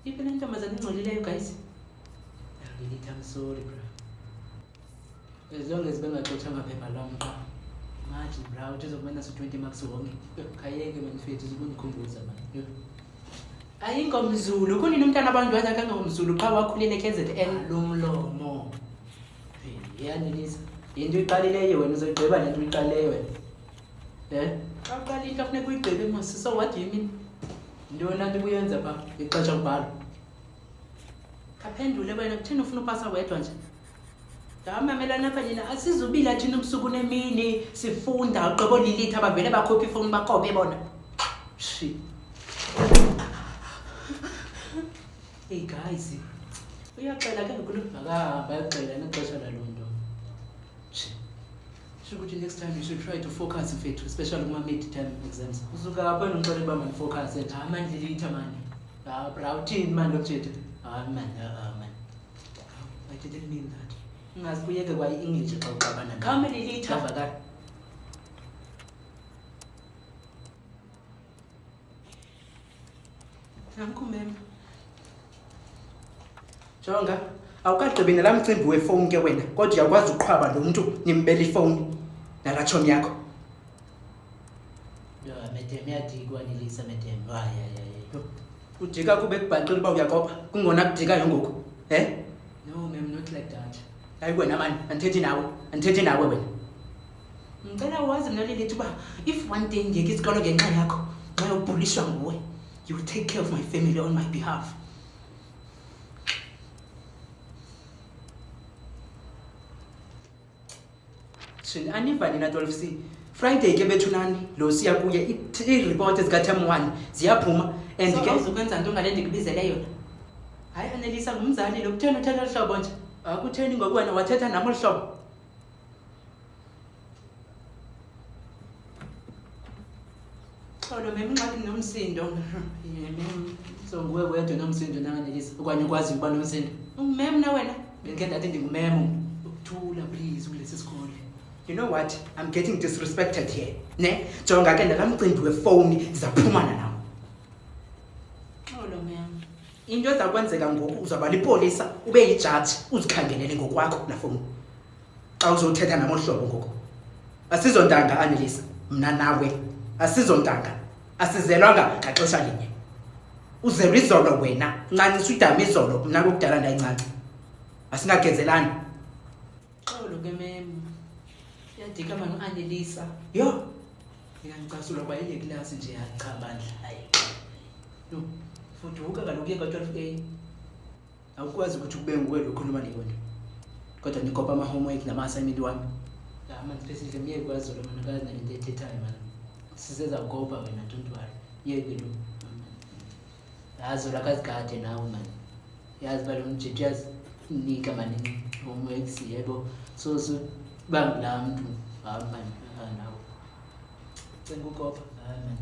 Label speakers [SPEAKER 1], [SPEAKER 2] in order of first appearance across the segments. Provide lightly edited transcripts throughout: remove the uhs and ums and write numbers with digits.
[SPEAKER 1] Iphi le ntombazane engcolileyo guys? Lilith, I'm sorry bro. As long as bengaxothanga phepha lami qha. Imagine bro, uthi uzokumena so-20 marks wonke. Khayeke manifethu ukunikhumbuza manje. Ayinko Mzulu, kunini umntana abantu wakhe angangomzulu qha wakhulile KZN lomlomo. Yanelisa. Into iqalileyo wena uzogqiba lento uyiqaleyo wena. Aqala into afuneka uyigqibe mos. So what do you mean? Ndona nto kuyenza pha ixesha kubhala. Kaphendule wena kuthini ufuna upasa wedwa nje? Ngamamelana apha nina asizubila thina ubusuku nemini sifunda uqobo Lilith abavele bakhopha ifoni bakobe bona. Shi. Hey guys. Uyaqela ke ngokulubhaka bayaqela nexesha lalonto. Should next time you should try to focus mfethu, especially kuma mid-term exams. Usuka apha noqala ba man focus and amandla Lilith man. Bro, team man lokuthetha. Man. I didn't mean that. Ngazikuyeke kwa English xa uqabana. Kama Lilith avakala. Nanku mem. Jonga, awukagqibi nala mcimbi wefoni ke wena, kodwa uyakwazi uqhwaba lo muntu nimbele ifoni nala chomi yakho. Medem yadikwa nilisa medem. Ujika kube kubhaqile uba uyakopa, kungona kudikayo ngoku. No ma'am, not like that. Hayi wena man, andithethi nawe wena. Ngicela wazi mina Lilith uba if one day ngeke isikolo ngenxa yakho, xa yobhulishwa nguwe, you will take care of my family on my behalf. Aniva nina 12C. Friday ke bethu nani lo siya kuye i-report ezika term 1 ziyaphuma and ke uzokwenza into ngale ndikubizele yona. Hayi Anelisa ngumzali lo kutheni uthetha hlobo nje? Akutheni ngokuwena wathetha nami hlobo. Xolo memnqaki nomsindo. So nguwe wedwa nomsindo nanganelisa. Okanye ukwazi ukuba nomsindo. Ungumem na wena? Benke ndathi ndingumem. Ukuthula please kulesi sikole. You know what? I'm getting disrespected here. Ne? Jonga ke ndala mcimbi wefoni zaphumana nawo. Xolo mem. Into ezakwenzeka ngoku uzabala ipolisa ube yijaji uzikhangelele ngokwakho na phone. Xa uzothetha namohlobo ngoku. Asizontanga Anelisa, mna nawe. Asizontanga. Asizelwanga ngaxesha linye. Uzelwe izolo wena, ncancisa udama izolo, mna kokudala ndayincanca. Asingagezelani. Xolo ke mem. Yadika manu Anelisa. Yo. Ngiyangicasula kwa ile class nje yaqhabandla. Hayi. No. Fuduka kaloku ye ka-12A. Awukwazi ukuthi kube nguwe lo khuluma leyona. Kodwa nikopa ama-homework nama-assignment wami. Man specifically miye kwazi lo mana kazi nalento ethethayo man. Siseza kukopa wena don't worry. Yeke lo. Yazi la kazi kade nawe man. Yazi ba lo mjeje yazi nika man homework yebo. So bangila muntu man nawe. Sengukopa man.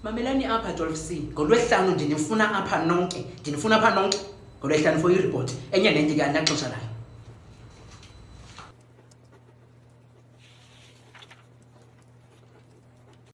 [SPEAKER 1] Mamelani apha 12C. NgoLwesihlanu ndinifuna apha nonke. Ndinifuna apha nonke. NgoLwesihlanu for i-report. Enye nenye ke anaxesha layo.